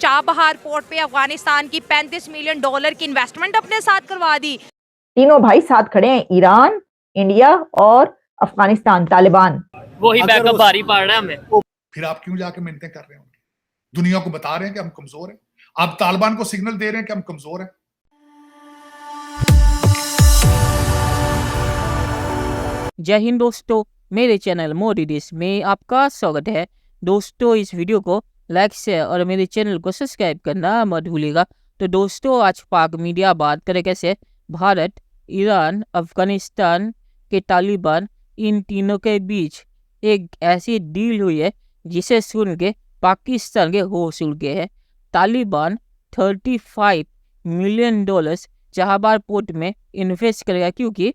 Chabahar port पे अफगानिस्तान की $35 million की इन्वेस्टमेंट अपने साथ करवा दी। तीनों भाई साथ खड़े हैं, ईरान, इंडिया और अफगानिस्तान, तालिबान। वही बैकअप भारी पड़ रहा है हमें। फिर आप क्यों जाके मिन्नतें कर रहे हैं? दुनिया को बता रहे हैं कि हम कमजोर हैं। आप तालिबान को सिग्नल दे रहे हैं कि हम कमजोर हैं। जय हिंद दोस्तों, मेरे चैनल मोदी डिश में आपका स्वागत है। दोस्तों, इस वीडियो को लाइक शेयर और मेरे चैनल को सब्सक्राइब करना मत भूलिएगा। तो दोस्तों, आज पाक मीडिया बात करे कैसे भारत, ईरान, अफगानिस्तान के तालिबान, इन तीनों के बीच एक ऐसी डील हुई है जिसे सुन के पाकिस्तान के होश उड़ गए हैं। तालिबान $35 मिलियन चाबहार पोर्ट में इन्वेस्ट करेगा, क्योंकि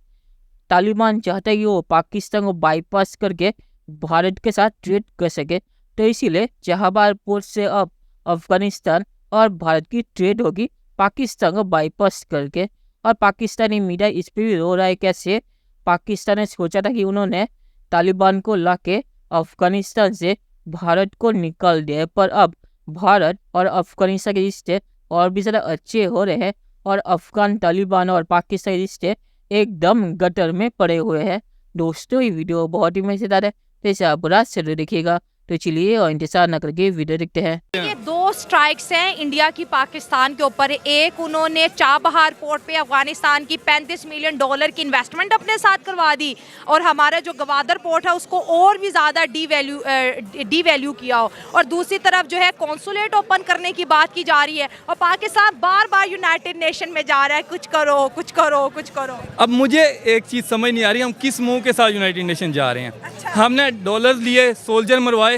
तालिबान चाहता है कि वो पाकिस्तान को बाईपास करके भारत के साथ ट्रेड कर सके। तो इसीलिए चाबहार पोर्ट से अब अफगानिस्तान और भारत की ट्रेड होगी पाकिस्तान को बाईपास करके। और पाकिस्तानी मीडिया इस पर भी रो रहा है कैसे पाकिस्तान ने सोचा था कि उन्होंने तालिबान को लाके अफगानिस्तान से भारत को निकाल दिया है, पर अब भारत और अफगानिस्तान के रिश्ते और भी ज़्यादा अच्छे हो रहे हैं और अफगान, तालिबान और पाकिस्तान के रिश्ते एकदम गटर में पड़े हुए हैं। दोस्तों, ये वीडियो बहुत ही मजेदार है, तो इसे आप रात से देखिएगा। तो चलिए और इंतजार न करके वीडियो देखते हैं। ये दो स्ट्राइक्स हैं इंडिया की पाकिस्तान के ऊपर। एक, उन्होंने चाबहार पोर्ट पे अफगानिस्तान की $35 मिलियन की इन्वेस्टमेंट अपने साथ करवा दी और हमारा जो गवादर पोर्ट है उसको और भी ज़्यादा डीवैल्यू किया हो। और दूसरी तरफ जो है कॉन्सुलेट ओपन करने की बात की जा रही है और पाकिस्तान बार बार यूनाइटेड नेशन में जा रहा है, कुछ करो कुछ करो कुछ करो। अब मुझे एक चीज़ समझ नहीं आ रही, हम किस मुंह के साथ यूनाइटेड नेशन जा रहे हैं। अच्छा। हमने डॉलर्स लिए, सोल्जर मरवाए।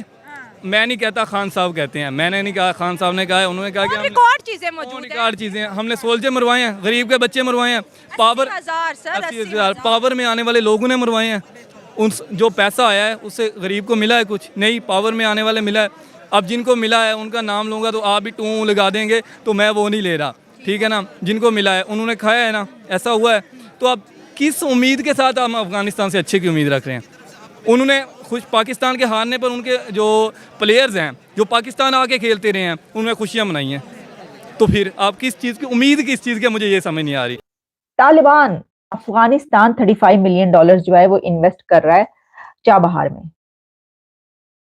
मैं नहीं कहता, खान साहब कहते हैं, मैंने नहीं कहा, खान साहब ने कहा है। उन्होंने कहा कि रिकॉर्ड चीजें मौजूद हैं, रिकॉर्ड चीज़ें हमने सोल्जर मरवाए हैं, गरीब के बच्चे मरवाए हैं, पावर 80,000 पावर में आने वाले लोगों ने मरवाए हैं। उन जो पैसा आया है उससे गरीब को मिला है कुछ नहीं, पावर में आने वाले मिला है। अब जिनको मिला है उनका नाम लूँगा तो आप भी टू लगा देंगे, तो मैं वो नहीं ले रहा, ठीक है ना। जिनको मिला है उन्होंने खाया है ना, ऐसा हुआ है। तो अब किस उम्मीद के साथ हम अफगानिस्तान से अच्छे की उम्मीद रख रहे हैं? उन्होंने खुश पाकिस्तान के हारने पर उनके जो प्लेयर्स हैं जो पाकिस्तान आके खेलते रहे हैं उनमें खुशियां मनाई हैं। तो फिर आप किस चीज़ की उम्मीद, किस चीज़ की, मुझे ये समझ नहीं आ रही। तालिबान अफगानिस्तान $35 मिलियन जो है वो इन्वेस्ट कर रहा है चाबहार में,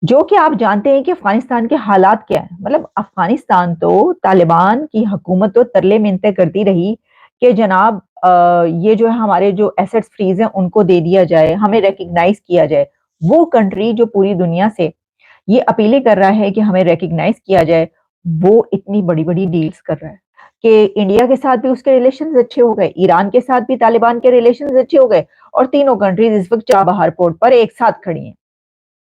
जो कि आप जानते हैं कि अफगानिस्तान के हालात क्या है। मतलब अफगानिस्तान तो तालिबान की हुकूमत तो तरले मिन्नतें करती रही कि जनाब ये जो है हमारे जो एसेट्स फ्रीज हैं उनको दे दिया जाए, हमें रिकग्नाइज किया जाए। वो कंट्री जो पूरी दुनिया से ये अपीलें कर रहा है कि हमें रिकग्नाइज किया जाए, वो इतनी बड़ी बड़ी डील्स कर रहा है कि इंडिया के साथ भी उसके रिलेशंस अच्छे हो गए, ईरान के साथ भी तालिबान के रिलेशंस अच्छे हो गए और तीनों कंट्रीज इस वक्त चाबहार पोर्ट पर एक साथ खड़ी हैं।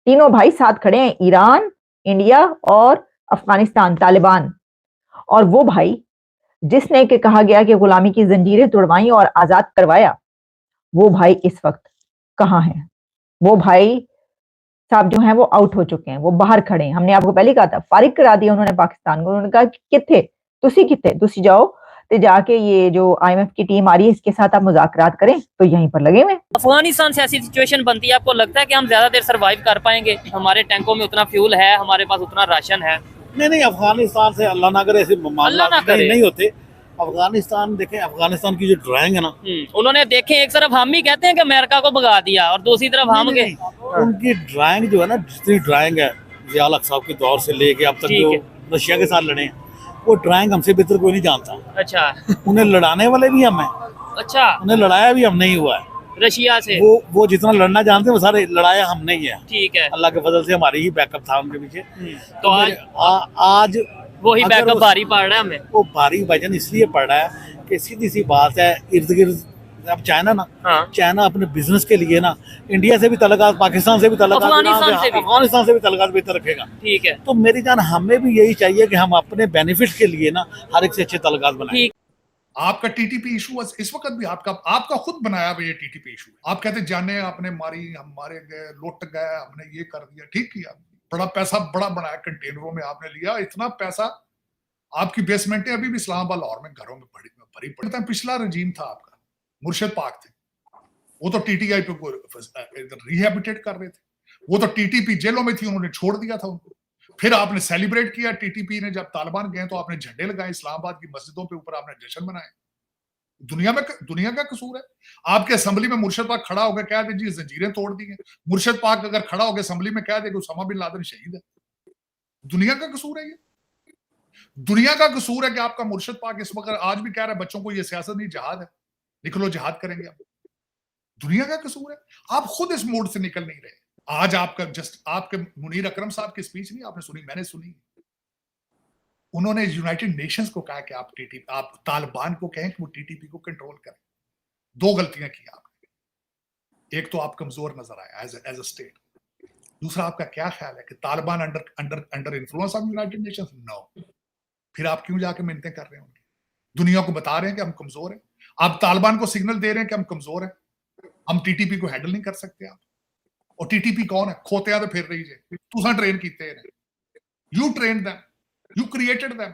तीनों भाई साथ खड़े हैं, ईरान, इंडिया और अफगानिस्तान, तालिबान। और वो भाई जिसने के कहा गया कि गुलामी की जंजीरें तोड़वाई और आजाद करवाया, वो भाई इस वक्त कहाँ है? वो भाई साहब जो हैं वो आउट हो चुके हैं, वो बाहर खड़े हैं। हमने आपको पहले कहा था, फारिग करा दिया उन्होंने पाकिस्तान को। उन्होंने कहा कि किथे तुसी जाओ तो जाके ये जो IMF की टीम आ रही है इसके साथ आप मुज़ाकरात करें, तो यहीं पर लगे हुए। अफगानिस्तान से ऐसी सिचुएशन बनती है, आपको लगता है कि हम ज्यादा देर सर्वाइव कर पाएंगे? हमारे टैंकों में उतना फ्यूल है, हमारे पास उतना राशन है? नहीं, अफगानिस्तान से अल्लाह ना करे ऐसे मामला नहीं होते। अफगानिस्तान देखें, अफगानिस्तान की जो ड्राइंग है ना, उन्होंने देखें, एक तरफ हम ही कहते हैं कि अमेरिका को भगा दिया और दूसरी तरफ हम के उनकी ड्राइंग जो है ना, जितनी ड्राइंग है ज़िया उल हक साहब के दौर से लेके अब तक जो रशिया के साथ लड़े हैं, वो ड्राइंग हमसे बेहतर कोई नहीं जानता। अच्छा। उन्हें लड़ाने वाले भी हम हैं। अच्छा। उन्हें लड़ाया भी हम नहीं हुआ है रशिया से। वो जितना लड़ना जानते हैं वो सारे लड़ाया हम नहीं है। ठीक है। अल्लाह के फजल से हमारी ही बैकअप था उनके पीछे। तो आज वही बैकअप भारी पड़ रहा है हमें। वो भारी वजन इसलिए पड़ रहा है कि सीधी सी बात है, इर्द गिर्द अब चाइना ना, चाइना अपने बिजनेस के लिए ना इंडिया से भी तल्लुकात, पाकिस्तान से भी तल्लुकात, अफगानिस्तान से भी तल्लुकात बेहतर रखेगा। ठीक है। तो मेरी जान, हमें भी यही चाहिए कि हम अपने बेनिफिट के लिए ना हर एक से अच्छे तल्लुकात बनाएं। आपका TTP इशू इस वक्त भी आपका खुद बनाया हुआ ये TTP इशू। आप कहते जाने आपने मारी, हम मारे गए, लुट गए, हमने ये कर दिया, ठीक किया, बड़ा पैसा बड़ा बनाया, कंटेनरों में आपने लिया इतना पैसा। आपकी बेसमेंटें अभी भी इस्लामाबाद, लाहौर में घरों में भरी पड़ता है। पिछला रजीम था आपका, मुर्शिद पाक थे, वो तो TTI पे रिहेबिलिटेट कर रहे थे। वो तो TTP जेलों में थी, उन्होंने छोड़ दिया था उनको। फिर आपने सेलिब्रेट किया, टीटीपी ने जब तालिबान गए तो आपने झंडे लगाए इस्लामाबाद की मस्जिदों पे ऊपर, आपने जश्न मनाए। दुनिया का कसूर है? आपके असेंबली में मुर्शद पाक खड़ा होकर कह दे जी जंजीरें तोड़ दी हैं। मुर्शद पाक अगर खड़ा होकर असेंबली में कह दे कि उसामा बिन लादेन शहीद है, दुनिया का कसूर है ये? दुनिया का कसूर है कि आपका मुर्शद पाक इस वक्त आज भी कह रहा है बच्चों को ये सियासत नहीं जहाद है, निकलो जहाद करेंगे अब। दुनिया का कसूर है? आप खुद इस मोड से निकल नहीं रहे। आज आपका आपके मुनीर अकरम साहब की स्पीच नहीं आपने सुनी, मैंने सुनी। उन्होंने यूनाइटेड नेशंस को कहा कि आप तालिबान को कहें कि वो टीटीपी को कंट्रोल करें। 2 गलतियां की आपने। एक तो आप कमजोर नजर आए एज अ स्टेट। दूसरा, आपका क्या ख्याल है कि Taliban under influence of United Nations? No. फिर आप क्यों जाके मिन्नतें कर रहे हैं उनकी? दुनिया को बता रहे हैं कि हम कमजोर हैं। आप तालिबान को सिग्नल दे रहे हैं कि हम कमजोर हैं, हम टीटीपी को हैंडल नहीं कर सकते आप। और टीटीपी कौन है? खोतिया तो फिर रही है, तुसा ट्रेन कीते हैं, you train them, you created them.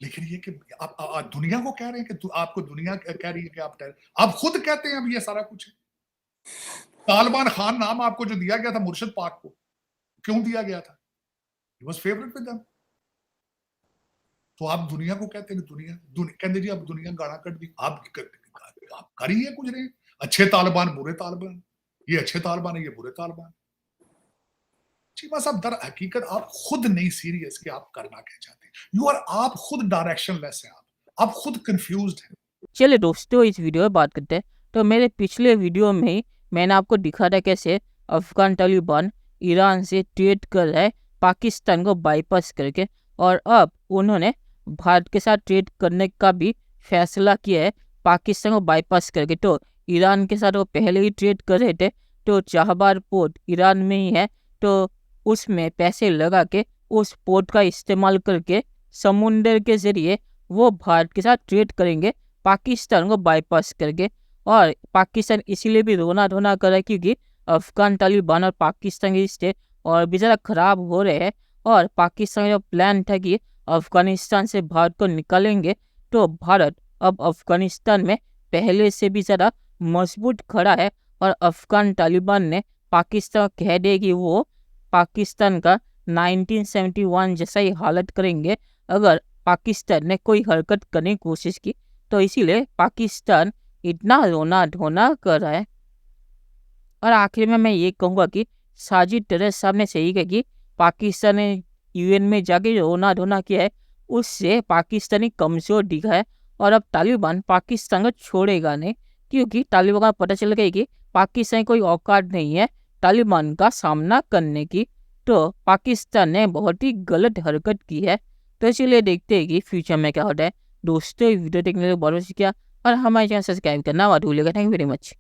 लेकिन ये कि आप दुनिया को कह रहे हैं कि आपको दुनिया कह रही है कि आप खुद कहते हैं अब ये सारा कुछ है। तालिबान खान नाम आपको जो दिया गया था मुर्शद पाक को, क्यों दिया गया था? He was favorite with them। तो आप दुनिया को कहते हैं कि कहते जी अब दुनिया गाड़ा कट दी, आप कर ही है कुछ नहीं। अच्छे तालिबान, बुरे तालिबान, ये अच्छे तालिबान है, ये बुरे तालिबान। चीमा साहब, दर हकीकत आप खुद नहीं सीरियस कि आप करना क्या चाहते हैं। आप खुद डायरेक्शन लेस हैं, आप खुद कंफ्यूज्ड हैं। चलिए दोस्तों, इस वीडियो में बात करते हैं। तो मेरे पिछले वीडियो में ही मैंने आपको दिखा था कैसे अफगान तालिबान ईरान से ट्रेड कर रहा है पाकिस्तान को बाईपास करके, और अब उन्होंने भारत के साथ ट्रेड करने का भी फैसला किया है पाकिस्तान को बाईपास करके। तो ईरान के साथ वो पहले ही ट्रेड कर रहे थे, तो चाहबार पोर्ट ईरान में ही है, तो उसमें पैसे लगा के उस पोर्ट का इस्तेमाल करके समुंदर के जरिए वो भारत के साथ ट्रेड करेंगे पाकिस्तान को बाईपास करके। और पाकिस्तान इसीलिए भी रोना धोना कर रहा है क्योंकि अफगान तालिबान और पाकिस्तान के रिश्ते और भी ज़्यादा खराब हो रहे हैं। और पाकिस्तान का जो प्लान था कि अफगानिस्तान से भारत को निकालेंगे, तो भारत अब अफगानिस्तान में पहले से भी ज़्यादा मजबूत खड़ा है। और अफगान तालिबान ने पाकिस्तान को कह दिया कि वो पाकिस्तान का 1971 जैसा ही हालत करेंगे अगर पाकिस्तान ने कोई हरकत करने की कोशिश की। तो इसीलिए पाकिस्तान इतना रोना धोना कर रहा है। और आखिर में मैं ये कहूँगा कि साजिद टेरर साहब ने सही कहा कि पाकिस्तान ने यूएन में जाके रोना धोना किया है, उससे पाकिस्तानी कमज़ोर दिखा है। और अब तालिबान पाकिस्तान को छोड़ेगा नहीं, क्योंकि तालिबान को पता चल गया कि पाकिस्तान कोई औकात नहीं है तालिबान का सामना करने की। तो पाकिस्तान ने बहुत ही गलत हरकत की है। तो चलिए देखते हैं कि फ्यूचर में क्या होता है। दोस्तों, वीडियो देखने के लिए बहुत बहुत शुक्रिया और हमारे चैनल सब्सक्राइब करना मत भूलिएगा। Thank you very much.